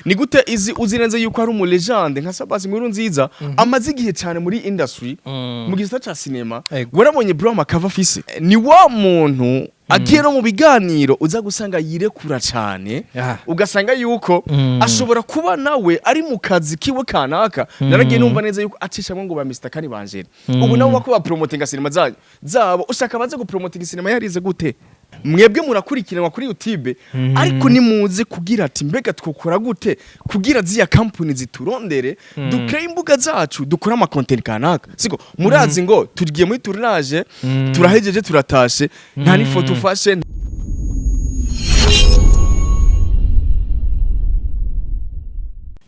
ni gute uzi neza yuko ari legende nka SABBAS inkuru nziza amaze igihe cyane muri industry mu gisata ca cinema warabonye bro amakava afise ni wa muntu agiye no mu biganiro uza gusanga yirekura cyane ugasanga yuko ashobora kuba nawe ari mu kazi kiwe kanaka naragiye numva neza yuko acishamwe ngo ba Mr Kani banjere ubu nawe wakuba promoting cinema zabo ushaka baze go promoting cinema yarize gute mwebwe murakurikiranwa kuri YouTube ariko nimuze kugira ati mbega twokora gute kugira ziya company ziturondere dukre imbuga zacu dukora ama content kanaka siko murazi ngo tugiye muri tournage turahejeje turatashe nta ni photo fashion.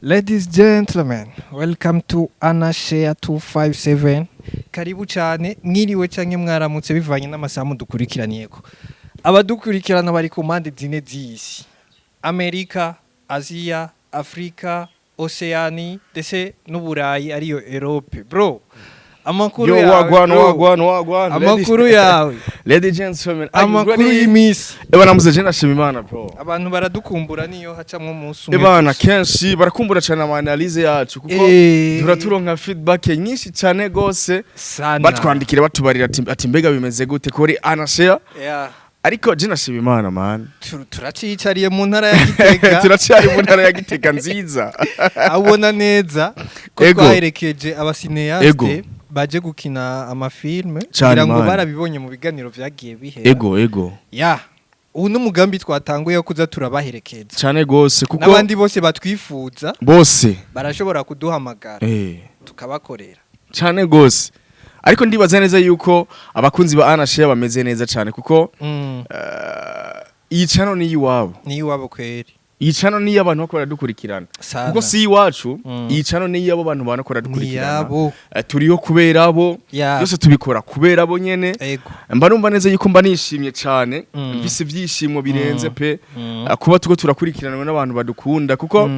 Ladies gentlemen, welcome to Anashare 257. Karibu cyane mwiriwe canke mwaramutse bivanye n'amasamu dukurikiraniyeko. Abadukurikirana bari ku mpande zine z'isi: Amerika, Aziya, Afrika, Oceani, ndetse n'Uburayi ariyo Europe. Bro, amakuru yawe wagwana amakuru yawe ladies gentlemen amakuru y'imisi ebana je nashima Imana bro. Abantu baradukumbura niyo hacamwe umunsi umwe ebana kenshi barakumbura cyane ama analyse yacu kuko turaturonka feedback nyinshi cyane gose batwandikira batubarira ati mbega bimeze gute kuri Anashare. Ariko je nashima Imana man. Turacicariye mu ntara ya Gitega. Turacari mu ntara ya Gitega nziza. Abona neza ko twaherekeje abasineyaste baje gukina amafilme kugira ngo barabibonye mu biganiro vyagiye bihera. Ego. Ubu n'umugambi twatanguye kuza turabaherekeza. Cyane gose kuko nabandi bose batwifuza bose barashobora kuduhamagara. Tukabakorera. Cyane gose. Ariko ndibaza neza yuko abakunzi ba Anashare bameze neza cyane kuko iyi channel ni yiwabo. Ni yiwabo kweri. Iyi channel ni y'abantu bakora dukurikirana. Kuko si iwacu iyi channel ni y'abo bantu banakora dukurikirana. Turiyo kubera abo byose tubikora kubera abo nyene. Mba numva neza yuko mba nishimye cyane mvise vyishimo birenze pe kuba tuko turakurikirana n'abantu badukunda kuko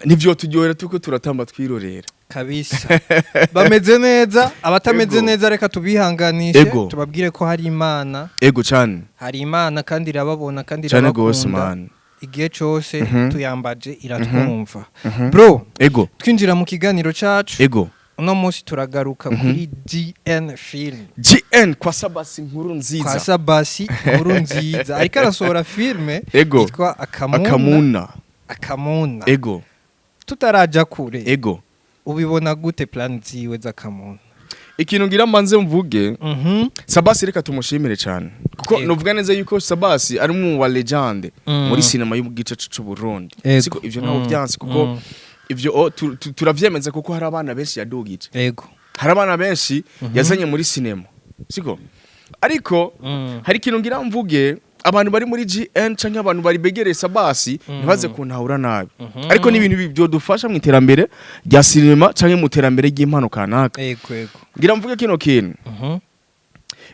nivyo turyohera tuko turatamba twirorera kabisa. Bameze neza abatameze neza reka tubihanganishe tubabwire ko hari Imana. Ego cyane hari Imana kandi irababona kandi irabakunda igihe cyose tuyambaje iratwumva. Bro twinjira mu kiganiro cacu uno munsi turagaruka kuri GN film. GN kwa SABBAS inkuru nziza. Kwa SABBAS inkuru nziza ariko arasohora filme yitwa Akamuna. Tutaraja kure ubibona gute plan ziwe za Kamuna? Ikintu ngira manze mvuge SABBAS reka tumushimire cyane kuko novuga neza yuko SABBAS ari mu wa legende muri cinema y'ugice cy'u Burundi. Siko ivyo naho byanse kuko ivyo turavyemeza kuko hari abana benshi yadugije. Hari abana benshi yazanye muri cinema. Siko ariko hari ikintu ngira mvuge abantu bari muri GN canke abantu bari begereye SABBAS ntibaze kuntahura nabi ariko ni ibintu byo dufasha mu iterambere rya cinema canke mu iterambere ry'impano kanaka. Ngira mvuge kino kintu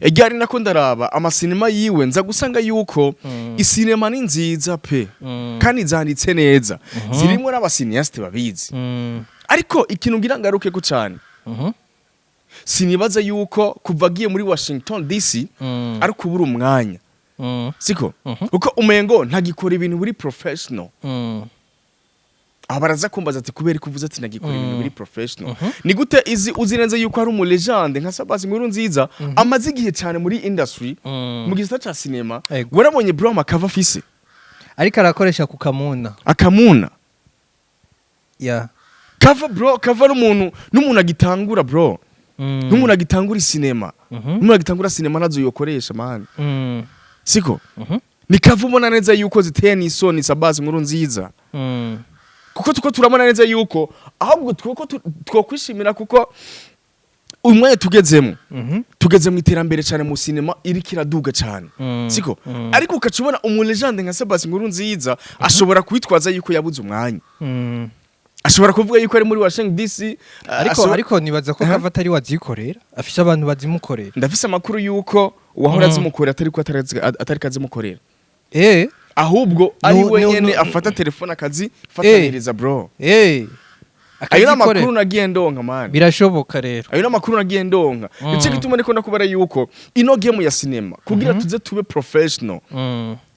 egari nako ndaraba amasinema yiwe nza gusanga yuko isinema ni nziza pe kandi zanditse neza zirimo n'abasineyaste babizi ariko ikintu ngira ngaruke ko cyane sinibaza yuko kuva agiye muri Washington DC ari kubura umwanya. Siko uko umengo ntagikora ibintu buri professional. Abaraza kumbaza ati kubera kuvuza ati ntagikora ibintu buri professional. Ni gute uzi neza yuko ari legende nka SABBAS inkuru nziza amaze igihe cyane muri industry mu gisata ca cinema warabonye bro amakava afise ariko arakoresha ku Akamuna. Cover n'umuntu agitangura bro. N'umuntu agitangura cinema. N'umuntu agitangura cinema nazo yokoresha man. Siko ni kavumona neza yuko ziteye n'isoni SABBAS inkuru nziza kuko tuko turamona neza yuko ahubwo twokwishimira kuko umwe tugezemo mu iterambere cyane mu cinema iri kiraduga cyane. Siko ariko ukacubona umulegende nka SABBAS inkuru nziza ashobora kwitwaza yuko yabuze umwanya. Ashobora kuvuga yuko ari muri Washington DC ariko nibaza ko kava atari wazikorera afise abantu bazimukorera. Ndafise amakuru yuko wahora zimukorera atari kazimukorera ahubwo ari wenyene afata telefone akazi fataniriza bro. Ayo namakuru nagiye ndonka man. Birashoboka rero. Ayo namakuru nagiye ndonka. Ice gituma ndiko ndakubara yuko ino game ya cinema kugira tuze tube professional.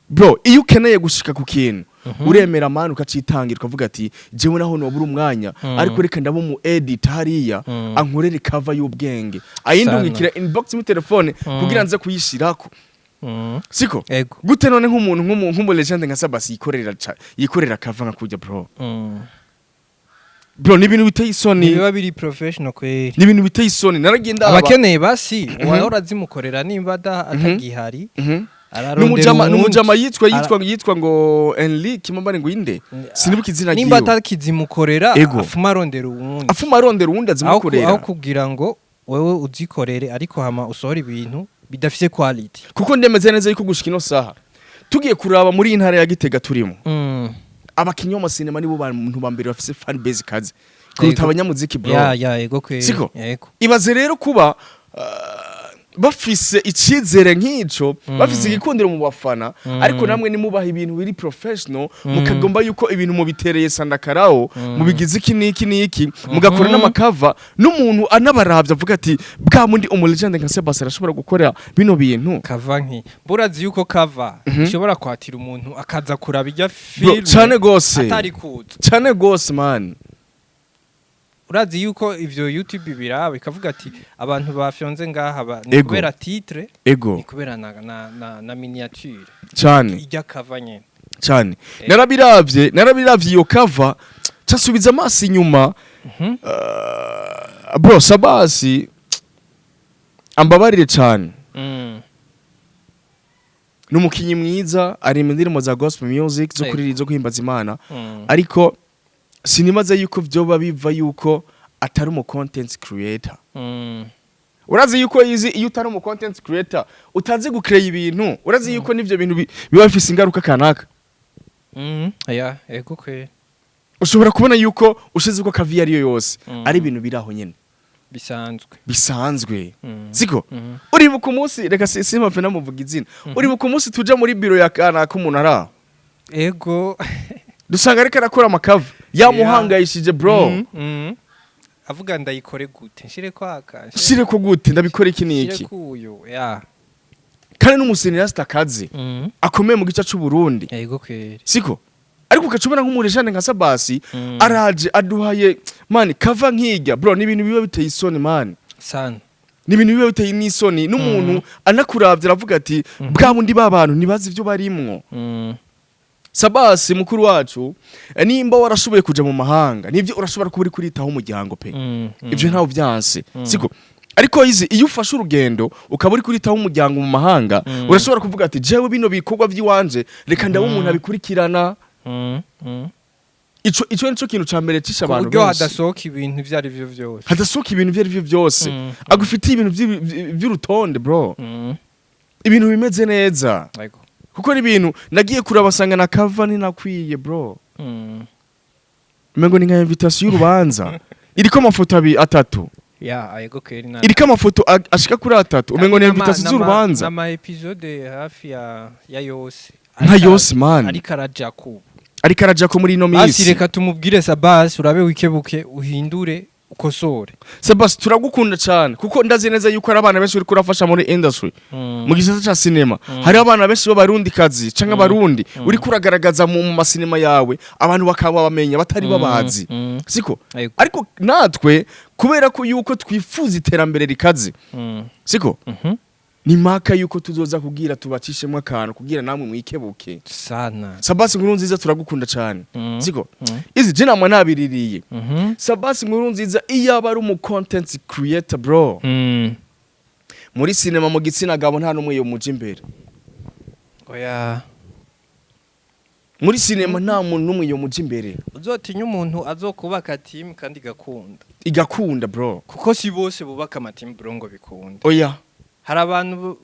Bro iyo ukeneye gushika ku kintu uremera mani ukacitangira ukavuga ati jewe naho nobura umwanya ariko reka ndabo mu edit hariya ankorere cover y'ubwenge ayindungikira inbox mu telefone kugira nze kuyishirako siko gute none nk'umu legend nka SABBAS yikorera cover nka kujya bro bro ni ibintu biteye isoni biba biri professional kweri ni ibintu biteye isoni naragenda abakeneye basi wahora zimukorera nimba atagihari numujama yitwa ngo Enrique mambare ngo inde sinibuka izina giyo nimba atakizimukorera afuma arondera uwundi azimukorera aho kugira ngo wewe uzikorere ariko hama usohora ibintu bidafise quality kuko ndemeze neza yuko gushika ino saha tugiye kuraba muri intara ya Gitega turimo abakinyi mu sinema nibo bantu bambere bafise fan base kazi kuruta abanyamuziki bro yego kwe siko ibaze rero kuba bafise icizere nk'ico bafise igikundiro mu bafana ariko namwe nimubaha ibintu biri professional mukagomba yuko ibintu mu bitereye sandakaraho mu bigize iki niki mugakora n'amakava n'umuntu anabaravye avuga ati bwa mundi umulegende nka SABBAS arashobora gukora bino bintu kava nki burazi yuko kava ishobora kwatira umuntu akaza kuraba ijya film cyane gose atari kuza cyane gose man urazi yuko ivyo YouTube biraba ikavuga ati abantu bafyonze ngaha ni kubera titre ni kubera na miniature cyane ijya cover nyene cyane narabiravye iyo cover cyasubiza amaso inyuma bro SABBAS ambabarire cyane numukinyi mwiza ari mu ndirimbo za gospel music zo kuhimbaza Imana ariko sinimaze yuko vyoba biva yuko atari mu content creator urazi yuko iyo utari mu content creator utazi gukreya ibintu urazi yuko nivyo bintu biba bifise ingaruka kanaka ego kwe ushobora kubona yuko ushize uko kavi ariyo yose ari ibintu biraho nyene bisanzwe siko uribuka umunsi reka sima fe namuvuga izina uribuka umunsi tuja muri biro ya kana ko umuntu araho ego dusanga ariko arakora amakava yamuhangayishije bro avuga ndayikore gute nshire ko gute ndabikora iki niki kandi n'umusini rasta kazi akomeye mu gice cy'u Burundi yego kweri siko ariko ukacubona nk'umurejane nka SABBAS araje aduhaye man kava nkijya bro n'ibintu biba biteye isoni man sana n'ibintu biba biteye n'isoni n'umuntu anakuravye aravuga ati bwa bundi babantu nibazi ivyo barimwo SABBAS mukuru wacu nimba warashoboye kuja mu mahanga nivyo urashobora kuba uri kuritaho umuryango pe ivyo ntawo vyanse siko ariko iyo ufashe urugendo ukaba uri kuritaho umuryango mu mahanga urashobora kuvuga ati jewe bino bikorwa vy'iwanje reka ndabo umuntu abikurikirana ico nico kintu ca mbere cisha abantu benshi hadasohoka ibintu vyari vyo vyose agufitiye ibintu vy'urutonde bro ibintu bimeze neza kuko ni ibintu nagiye kurabasanga na cover ni nakwiye bro mengo ni nka invitation y'urubanza iriko amafoto atatu yego keri na iriko amafoto ashika kuri atatu umengo ni invitation z'urubanza nama episode hafi ya yose nka yose man ariko arajako muri ino minsi reka tumubwire SABBAS urabe wikebuke uhindure ukosore SABBAS turagukunda cyane kuko ndazi neza yuko ari abana benshi uri kurafasha muri industry mu gisata ca cinema hari abana benshi b'abarundi kazi canke abarundi uri kuragaragaza mu masinema yawe abantu bakaba bamenya batari babazi siko ariko natwe kubera ko yuko twifuza iterambere rikaze siko ni maka yuko tuzoza kugira tubacishemwe akantu kugira namwe mwikebuke sana SABBAS nkuru nziza turagukunda cyane siko izi je namwe nabiririye SABBAS nkuru nziza iyo aba ari umu content creator bro muri cinema mu gitsina gabo nta numwe yo muje imbere oya muri cinema nta muntu numwe yo muje imbere uzotinya umuntu azokubaka team kandi igakunda bro kuko si bose bubaka amateam bro ngo bikunda oya hari abantu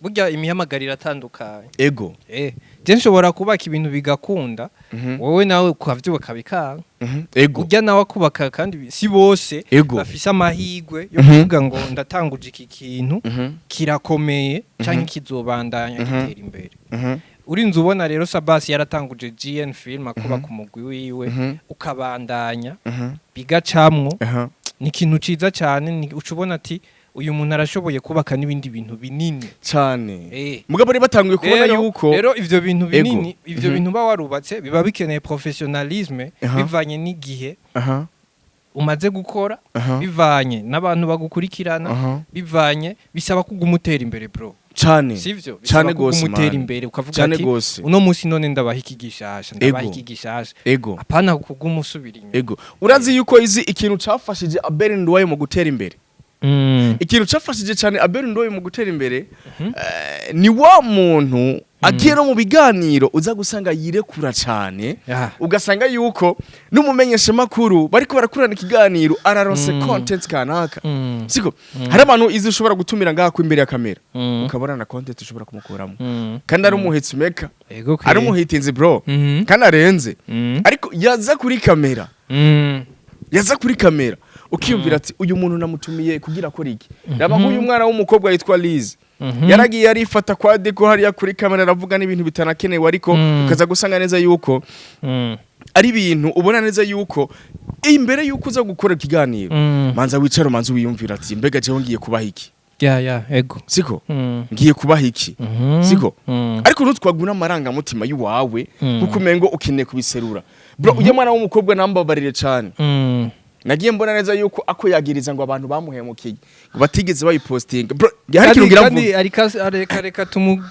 burya imihamagarira atandukanye ego je nshobora kubaka ibintu bigakunda wowe nawe ukavyubaka bikanga ego burya nawe kubaka kandi si bose bafise amahigwe yo kuvuga ngo ndatanguje iki kintu kirakomeye canke kizobandanya gitera imbere urinze ubona rero SABBAS yaratanguje GN film akubaka umugwi wiwe ukabandanya bigacamwo ni ikintu ciza cyane ucubona ati uyu muntu arashoboye kubaka n'ibindi bintu binini cyane mugabo rero batanguye kubona yuko rero ivyo bintu binini ivyo bintu ba warubatse biba bikeneye professionalisme bivanye n'igihe umaze gukora bivanye n'abantu bagukurikirana bivanye bisaba kugumutera imbere bro cyane sivyo cyane gose kugumutera imbere ukavuga ati uno musi none ndabaha ikigishasha apana kugumusubira inyuma urazi yuko izi ikintu cafashije Abel Nduwayo mu gutera imbere ikintu cafashije cyane Abel Nduwayo mu gutera imbere ni wa muntu agiye no mu biganiro uza gusanga yirekura cyane ugasanga yuko n'umumenyesha makuru bariko barakurana ikiganiro ararose content kanaka siko hari abantu izi ushobora gutumira ngaha ku imbere ya kamera ukabona na content ushobora kumukuramo kandi ari umuhitsi maker ari umuhitinzi bro kandi arenze ariko yaza kuri kamera ukiyumvira ati uyu muntu namutumiye kugira akora iki raba nk'uyu mwana w'umukobwa yitwa Liz yaragiye arifata kwa deko hariya kuri kamera aravuga n'ibintu bitanakenewe ariko ukaza gusanga neza yuko ari ibintu ubona neza yuko imbere yuko uza gukora ikiganiro manza wicaro manza wiyumvira ati mbega jewe ngiye kubaha iki ego siko ngiye kubaha iki siko ariko ntutwaguna amaranga mutima y'uwawe kuko umengo ukeneye kubiserura bro ujye mwana w'umukobwa nambabarire cyane nagiye mbona neza yuko ako yagiriza ngo abantu bamuhemukiye ngo batigeze bayipostinga bro hari kintu ngira mvuga areka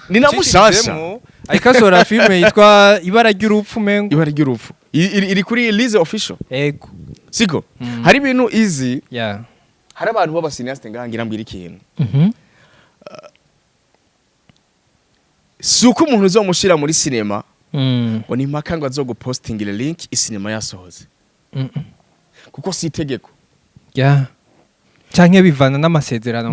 ni namushasha arikasora filme yitwa ibara ry'urupfu mengo ibara ry'urupfu iri kuri Lize official ego siko hari ibintu izi hari abantu b'abasiniaste ngahangira mbira ikintu suko umuntu uzomushira muri cinema ngo ni mpaka ngo azogupostingira link isinema yasohoze kuko si itegeko canke bivana n'amasezerano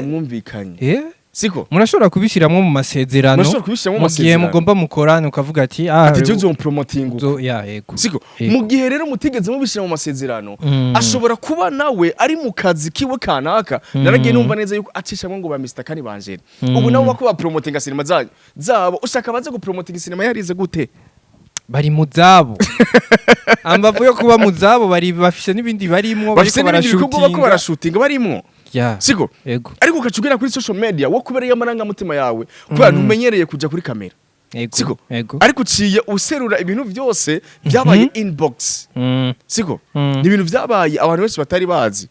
mwumvikanye siko murashobora kubishiramwe mu masezerano mu gihe mugomba mukorana ukavuga ati ati tuzo promoting yego siko mu gihe rero mutigeze mubishira mu masezerano ashobora kuba nawe ari mu kazi kiwe kanaka naragiye numva neza yuko acishamwe ngo ba Mr Kani banjere ubu nawe bakuba promoting cinema zabo ushaka baze go promoting cinema yarize gute bari mu zabo ambavu yo kuba mu zabo bari bafise n'ibindi barimwo bariko barashutinga barimwo siko ego ariko ukacugera kuri social media wo kubereye amaranga mutima yawe kuba ntumenyereye kuja kuri kamera siko ariko uciye userura ibintu byose byabaye inbox siko ni ibintu byabaye abantu benshi batari bazi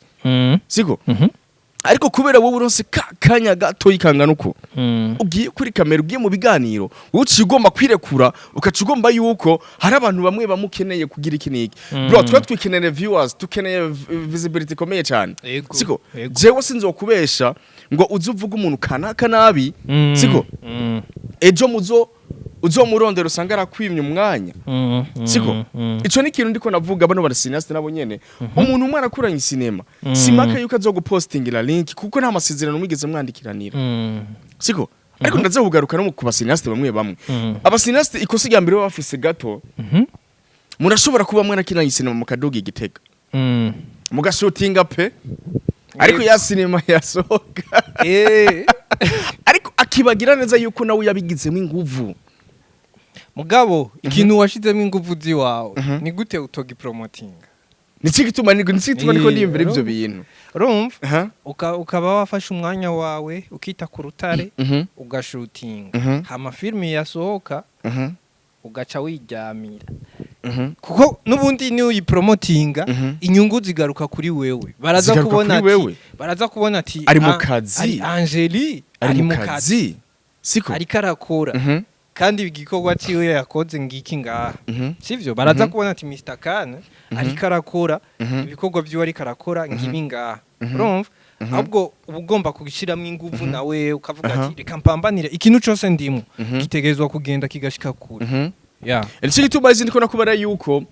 siko ariko kubera wowe uronse kanya gato yikangana uko ugiye kuri kamera ugiye mu biganiro uciye ugomba kwirekura ukacugomba yuko hari abantu bamwe bamukeneye kugira ikiniki bro twikeneye viewers tukeneye visibility komeye cyane siko jewe sinzokubesha ngo uzuvuga umuntu kanaka nabi siko ejo uzomurondera usanga arakwimye umwanya siko ico ni kintu ndiko navuga bano barasiniaste nabo nyene umuntu umwe arakuranye cinema simaka yuko azogupostingira link kuko nta masezerano mwigeze mwandikiranira siko ariko ndaza kugaruka no ku basiniaste bamwe abasiniaste ikosi rya mbere bafise gato murashobora kuba mwana kinanye cinema mu kadogi Gitega mugashootinga pe ariko ya cinema yasohoka ariko akibagira neza yuko nawe yabigizemo inguvu mugabo ikintu washizemo inguvu ziwawe ni gute utogi promotinga niki gituma niko ndimbere ibyo bintu urumva ukaba wafashe umwanya wawe ukita ku rutare ugashutinga hama filme yasohoka ugaca wiryamira kuko nubundi ni uyipromotinga inyungu zigaruka kuri wewe baraza kubona ati ari mu kazi Angeli ari mu kazi siko ari karakora kandi igikorwa ciwe yakoze ngiki ngaha sivyo baraza kubona ati Mr Kane ari karakora ibikorwa byo ari karakora ngibi ngaha urumva ahubwo ubugomba kugishiramo inguvu nawe ukavuga ati reka mpambanire ikintu cyose ndimo gitegezwa kugenda kigashika kure Elisi gituma izindi ko nakubara yuko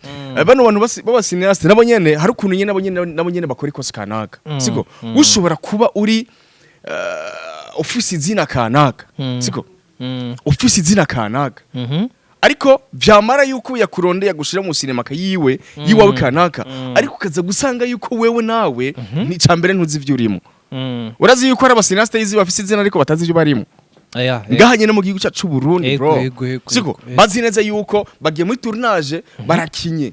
bano bantu b'abasiniaste nabo nyene hari ukuntu nyene nabo nyene bakora ikosa kanaka siko ushobora kuba uri ofisi zina kanaka siko ofisi zina kanaka ariko vyamara yuko yakuronde yagushira mu cinema kayiwe yiwawe kanaka ariko kaza gusanga yuko wewe nawe ni cambere ntuzi ivyo urimo urazi yuko ari abasiniaste yizi bafisi zina ariko batazi ivyo barimo ngaha nyene mu gihugu cyacu Burundi bro siko bazi neza yuko bagiye muri tournage barakinye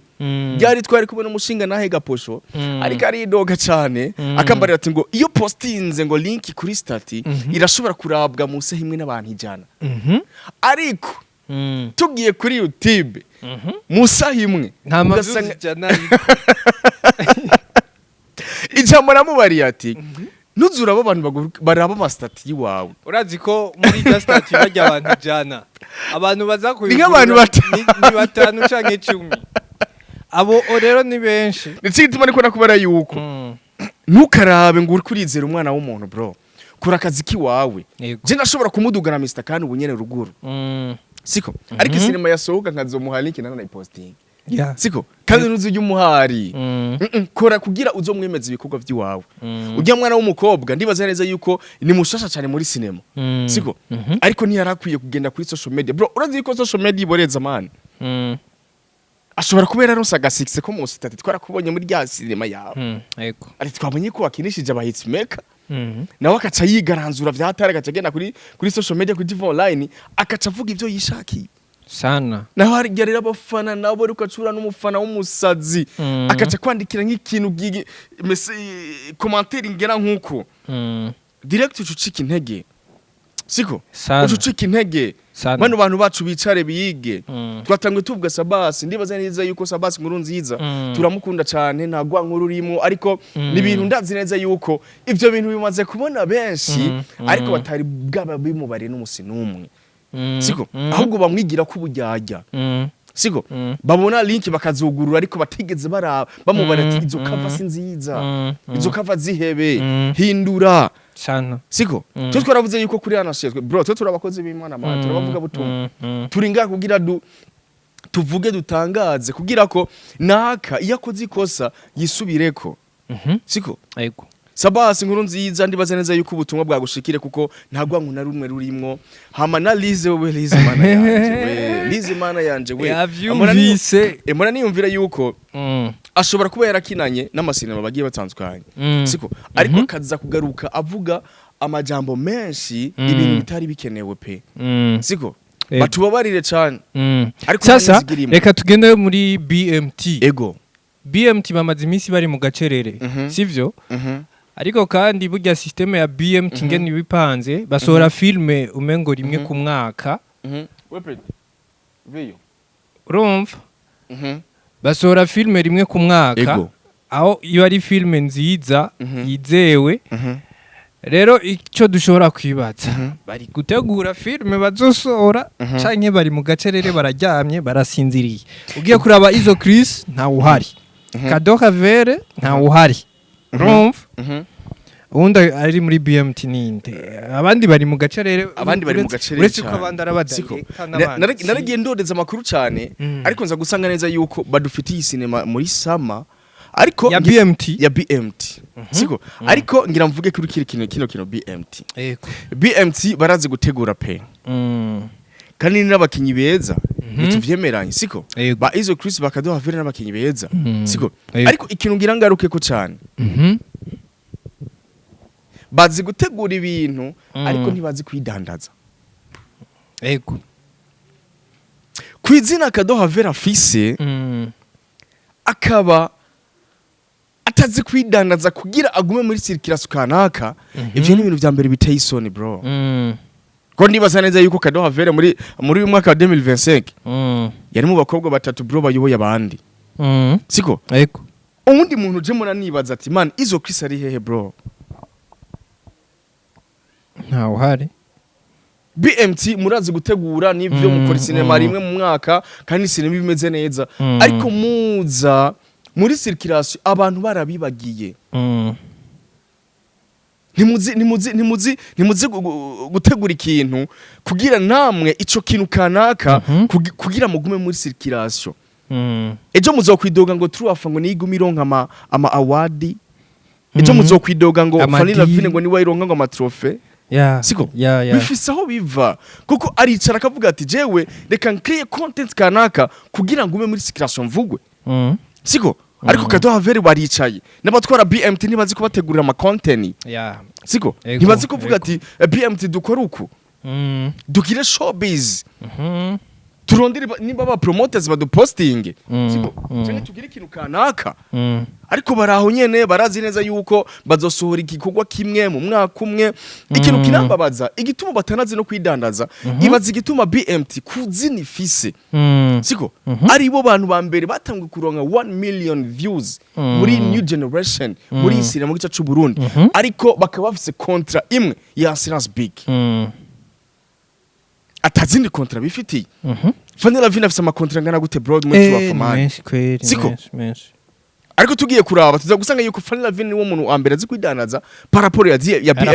byari twari kubona umushinga nahe gaposho ariko ari doga cyane akambarira ati ngo iyo postinze ngo link kuri stati irashobora kurabwa mu se himwe n'abantu ijana ariko tugiye kuri YouTube musa himwe nta mazuzi jana ijambo namubariye ati nuzura abo bantu baraba amastati yiwawe urazi ko muri ga stati bajya abantu jana abantu baza ni abantu ni batanu canke 10 abo rero ni benshi ndetse gituma niko nakubara yuko ntukarabe ngo uri kurizera umwana w'umuntu bro kura akazi kiwawe je nashobora kumudugana Mr kandi ubunyene ruguru siko ariko sinema yasohoka nkazomuha link nana posting siko kandi nuzi umuhari kora kugira uzomwemeza ibikorwa by'iwawe ujya mwana w'umukobwa ndibaza neza yuko ni mushasha cyane muri sinema siko ariko ntiyarakwiye kugenda kuri social media bro urazi yuko social media iboreza man ashobora kubera no saga 6 ko munsi tati twarakubonye muri rya sinema yawe yego ari twabonye ko wakinishije aba hitmaker nawe akaca yigaranzura vyatare agaca genda kuri social media kuri TV online akaca avuga ivyo yishakiye sana naho hari rero abafana nabo rukacura n'umufana w'umusazi akaca kwandikira nk'ikintu commentaire ngera nkuko direct ucucika intege siko ucucika intege bano bantu bacu bicare biyige twatangwe tuvuga SABBAS ndibaza neza yuko SABBAS nkuru nziza turamukunda cyane ntagwa nkuru urimo ariko ni ibintu ndazi neza yuko ivyo bintu bimaze kubona benshi ariko batari bwaba bimubare n'umusi numwe siko ahubwo bamwigira ko ubujyajya siko babona link bakazugurura ariko batigeze bamubara ati izo cover sinziza izo cover zihebe hindura sana siko twe twaravuze yuko kuri anashezwe bro twe turabakoze b'Imana amana turabavuga butumwa turinga kugira tuvuge dutangaze kugira ko naka iyakoze ikosa yisubireko siko yego SABBAS nkuru nziza ndibaza neza yuko ubutumwa bwagushikire kuko ntagwa nkuna rumwe rurimwo hama na Lize we Lize mana yanje we Lize mana yanje we yavyumvise emora niyumvira yuko ashobora kuba yarakinanye n'amasinema bagiye batandukanye siko ariko akaza kugaruka avuga amajambo menshi ibintu bitari bikenewe pe siko batubabarire cyane ariko sasa reka tugende muri BMT ego BMT bamaze iminsi bari mu gacerere sivyo ariko kandi burya systeme ya BMT ngene bipanze basohora filme umengo rimwe ku mwaka urumva basohora filme rimwe ku mwaka aho iyo ari filme nziza yizewe rero icyo dushobora kwibaza bari gutegura filme bazosohora canke bari mu gacerere bararyamye barasinziriye ugiye kuraba izo Chris nta uhari CADEAU nta uhari urumva ubundi ari muri BMT ninde abandi bari mu gacerere uretse ko abandi arabadaye naragiye ndodeza amakuru cyane ariko nza gusanga neza yuko badufitiye sinema muri sama ariko ya BMT siko ariko ngira mvuge kuri kino BMT BMT barazi gutegura pe kandi n'abakinyi beza bituvyemeranye siko ba izo Chris bakadoha vere n'abakinyi beza siko ariko ikintu ngira ngaruke ko cyane bazi gutegura ibintu ariko ntibazi kwidandaza ego kwizina kadoha vera fise akaba atazi kwidandaza kugira agume muri circulation kanaka ivyo ni ibintu vya mbere biteye isoni bro ko ndibaza neza yuko kadoha vera muri uyu mwaka wa 2025 yari mu bakobwa batatu bro bayoboye abandi siko ego ubundi muntu je mura nibaza ati man izo Chris ari hehe bro nta uhari BMT murazi gutegura n'ivyo mukora sinema rimwe mu mwaka kandi sinema bimeze neza ariko muza muri circulation abantu barabibagiye ntimuzi gutegura ikintu kugira namwe ico kintu kanaka kugira mugume muri circulation ejo muzokwidoga ngo truafa ngo nigumironka ama award ejo muzokwidoga ngo Fanny Lavine ngo niwe ironka ngo ama trophy siko bifise aho biva kuko aricara akavuga ati jewe reka create content kanaka kugira ngume muri circulation mvugwe siko ariko kadoha veri baricaye n'abatwara BMT ntibazi ko bategurira ama content siko ntibazi kuvuga ati BMT dukora uku dukire showbiz turondere niba ba promoters badupostinge siko cyane tugire ikintu kanaka ariko baraho nyene barazi neza yuko bazosohora igikorwa kimwe mu mwaka umwe ikintu kirambabaza igituma batanazi no kwidandaza ibaza igituma BMT kuzini fise siko ari bo bantu ba mbere batangwe kuronka 1 million views muri new generation muri isira mu gice cy'u Burundi ariko bakaba bafise kontra imwe ya Assurance Big atazindi kontra bifitiye Vanilla Vina afise amakontra ngana gute bro muri Tuwafamani siko ariko tugiye kuraba tuza gusanga yuko Vanilla Vina wo muntu wa mbere azi kwidanaza paraporo ya BMT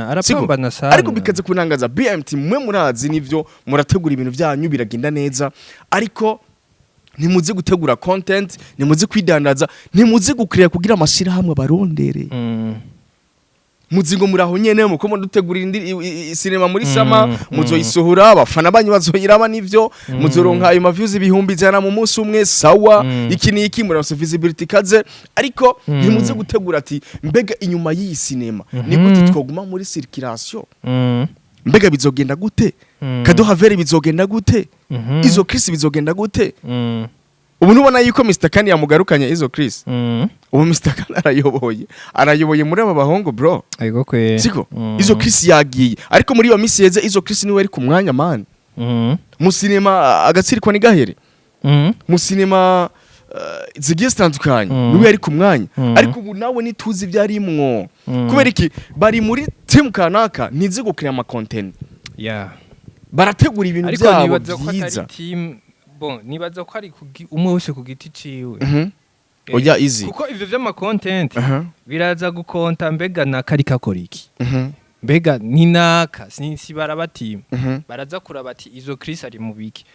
arapambana sana ariko bikaze kunangaza BMT mwe murazi nivyo murategura ibintu byanyu biragenda neza ariko nimuze gutegura content nimuze kwidanaza nimuze gukreya kugira amashira hamwe barondere muzingo muraho nyene muko dutegura cinema muri sama muzoyisohora abafana banyu bazoyiraba nivyo muzoronka ayo views ibihumbi jana mu munsi umwe sawa iki niki muraronse visibility kaze ariko ntimuze gutegura ati mbega inyuma y'iyi cinema ni gute twoguma muri circulation mbega bizogenda gute CADEAU Haveri bizogenda gute izo Chris bizogenda gute ubu nubona yuko Mr. Kani yamugarukanye izo Chris ubu Mr. Kani arayoboye muri aba bahongo bro ariko kwe siko izo Chris yagiye ariko muri iyo misi yeze izo Chris niwe ari ku mwanya man mu cinema agatsirikwa ni gahere mu cinema zigiye zitandukanye niwe ari ku mwanya ariko ubu nawe nituzi byarimwo kubera iki bari muri team kanaka nize gukira ama content barategura ibintu byabo byiza bon nibaza ko ari umwe wese ku giti ciwe oya easy kuko ivyo vy'ama content biraza gukonta mbega nakari kakora iki mbega ninaka sinsi barabatima baraza kurabati izo Chris ari mu biki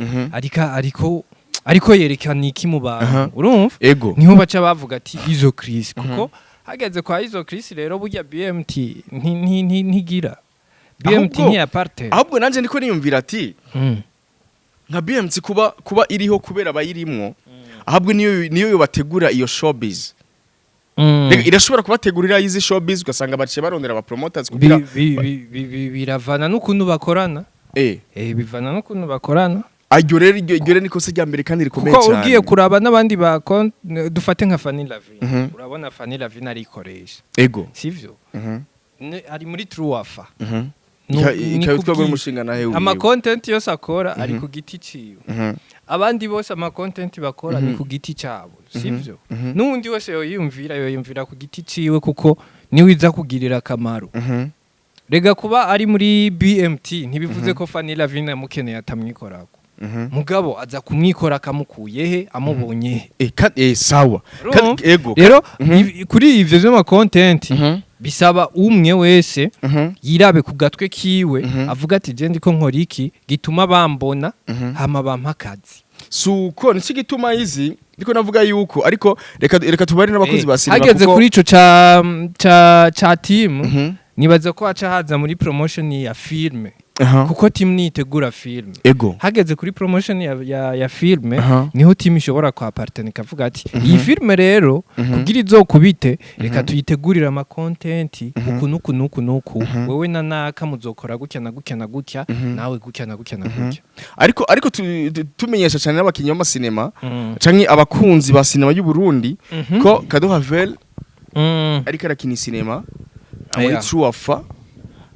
ariko yerekana iki mu bantu urumva niho baca bavuga ati izo Chris kuko hageze kwa izo Chris rero burya BMT ntigira BMT ni aparte ahubwo nanje ndiko niyumvira ati nka BMT kuba iriho kubera abayirimwo ahabwo niyo bategura iyo showbiz irashobora kubategurira izi showbiz ugasanga baciye barondera aba promoters kugira biravana n'ukuntu bakorana bivana n'ukuntu bakorana aryo rero niko se rya mbere kandi rikomeye cyane kuko ugiye kuraba n'abandi dufate nka Vanilla Vina urabona Vanilla Vina arikoresha sivyo ari muri Tuwafa ikabitwa umushinga nahe wiwe ama content yose akora ari ku giti ciwe abandi bose ama content bakora ni ku giti cyabo sivyo n'undi wese yoyumvira ku giti ciwe kuko niwe iza kugirira akamaro rega kuba ari muri BMT ntibivuze ko Vanilla Vina mukeneye atamwikorako mugabo aza kumwikora akamukuye he amubonye sawa rero kuri ivyo vy'ama content bisaba umwe wese yirabe ku gatwe kiwe avuga ati je ndiko nkora iki gituma bambona hama bampakazi suko niki gituma izi ndiko navuga yuko ariko reka tubari n'abakozi ba cinema hageze kuri ico ca team nibaza ko aca haza muri promotion ya filme kuko team nitegura film hageze kuri promotion ya film niho team ishobora kwa partner kavuga ati iyi film rero kugira izokubite reka tuyitegurira ama content uku wewe nanaka muzokora gutya na gutya na gutya nawe gutya na gutya na gutya ariko tumenyesha cyane n'abakinyi ba cinema canke abakunzi ba cinema y'u Burundi ko CADEAU Haveri ariko arakina cinema muri Tuwafa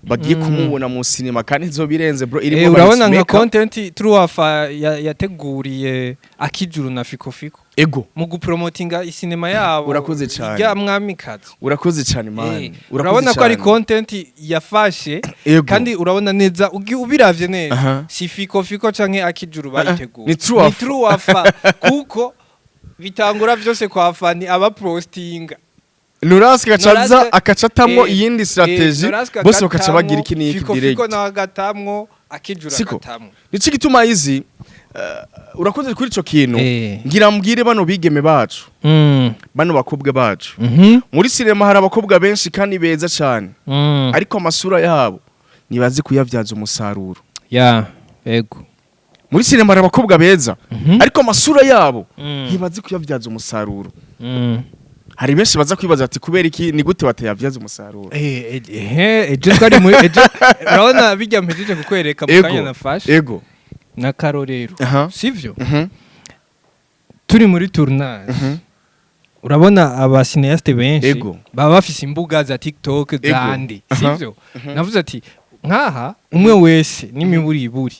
bagiye kumubona mu cinema kandi nzo birenze bro irimo urabona nka content Tuwafa yateguriye akijuru na fiko mu gupromotinga isinema yabo urakoze cyane ya mwamikazi urakoze cyane man urabona ko ari content yafashe kandi urabona neza ubiravye neza si fiko canke akijuru bayiteguye ni Tuwafa kuko bitangura vyose kwa fani aba postinga Nuraske gacaza akacatamwo iyindi strategy bose bakaca bagira iki niki direct fiko na gatamwo akijura gatamwo nici gituma izi urakoze kuri ico kintu ngira mbwire bano bigeme bacu bano bakobwa bacu muri cinema hari abakobwa benshi kandi beza cyane ariko amasura yabo nibazi kuyavyaza umusaruro ego muri cinema hari abakobwa beza ariko amasura yabo nibazi kuyavyaza umusaruro hari benshi baza kwibaza ati kubera iki ni gute batayavyaza umusaruro ejo twari muri ejo urabona bijya mpejeje kukwereka mu kanya nafashe ego na karorero sivyo turi muri tournage urabona aba cineaste benshi baba bafise imbuga za TikTok zandi sivyo navuze ati nkaha umwe wese n'imiburiburi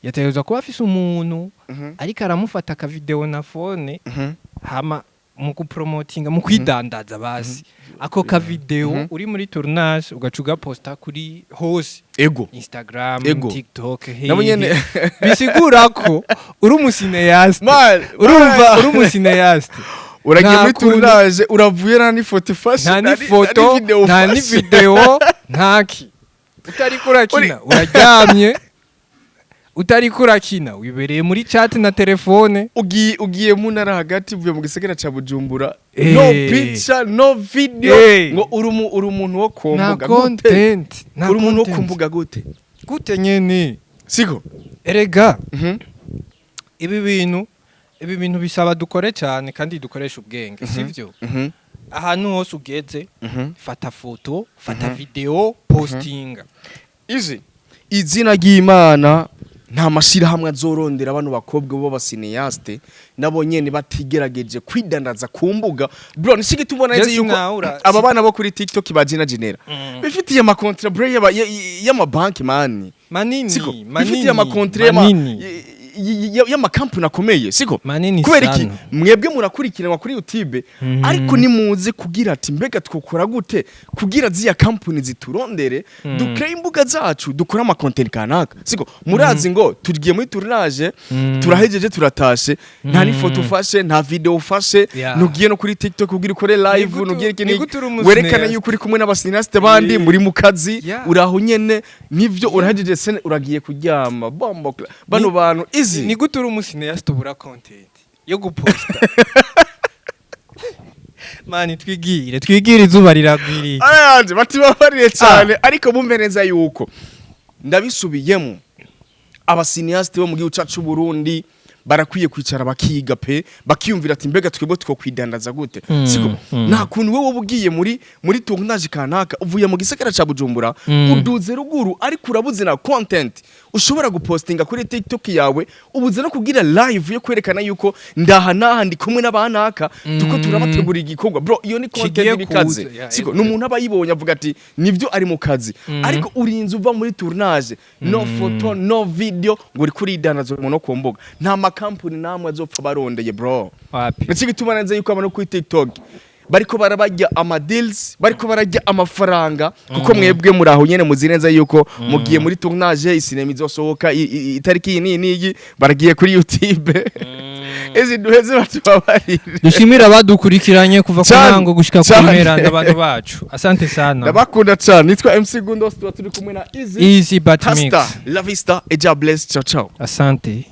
yategezwa kuba afise umuntu ariko aramufata ka video na phone hama mu kupromotinga mu kwidandaza basi ako ka video uri muri tournage ugacuga posta kuri hose Instagram TikTok nabonyene bisigura ko uri umucineaste urumva uri umucineaste uragiye muri tournage uravuye na ni photo fashion nta ni photo nta ni video ntaki utari kurakina uraryamye utari kurakina wibereye muri chat na telefone ugiye mu ntara hagati uvuye mu gisagara ca Bujumbura no picture no video ngo uri umuntu wo kumbuga gute uri umuntu wo kumbuga gute nyene siko erega ibi bintu bisaba dukore cyane kandi dukoresha ubwenge sivyo ahantu hose ugeze fata foto fata video postinga izina ry'Imana nta mashirahamwe azorondera abantu bakobwa bo basineaste nabo nyene batigerageje kwidandaza ku mbuga bro nishige tubona neze yuko aba bana bo kuri TikTok bajina genera bifitiye ama contrat bro y'amabanki manini bifitiye ama contrat y'amakampuni akomeye siko kubera iki mwebwe murakurikiranwa kuri YouTube ariko nimuze kugira ati mbega twokora gute kugira ziya kampuni ziturondere dukore imbuga zacu dukora ama content kanaka siko murazi ngo tugiye muri tournage turahejeje turatashe nta ni photo fashe nta video fashe nugiye no kuri TikTok kugira ukore live nugiye kini werekana yuko uri kumwe n'abasineaste bandi muri mu kazi uraho nyene nivyo urahejeje sene uragiye kuryama bombo bano bantu ni gute uri umucineaste ubura content yo guposta mani twigire izuba riragwiriye aranje batibabarire cyane ariko bumbeneza yuko ndabisubiyemo abasineaste bo mu gihugu cyacu Burundi barakwiye kwicara bakiga pe bakiyumvira ati mbega twebwe two kwidandaza gute siko nta kuntu wewe ubugiye muri tournage kanaka uvuye mu gisagara ca Bujumbura uduze ruguru ariko urabuze na content ushobora gupostinga kuri TikTok yawe ubuze no kugira live yo kwerekana yuko ndaha ndi kumwe n'abanaka tuko turabategura igikorwa bro iyo ni content bikaze siko n'umuntu abayibonye avuga ati nivyo ari mu kazi ariko urinze uva muri tournage no photo no video ngo uri kuri dandazo no kumbuga nta kampuni namwe azopfa barondeye bro niki tumananze yuko abantu kuri TikTok bariko barabajya ama deals bariko barajya amafaranga kuko mwebwe muraho nyene muzineza yuko mugiye muri tournage isinema izosohoka itariki niyi baragiye kuri YouTube ezi duheze batubabarire dushimira abadukurikiranye kuva ku ntango gushika ku mpera n'abantu bacu asante sana ndabakunda cyane nitwa MC Gundos turi kumwe na Easy but mix La vista et ja bless ciao asante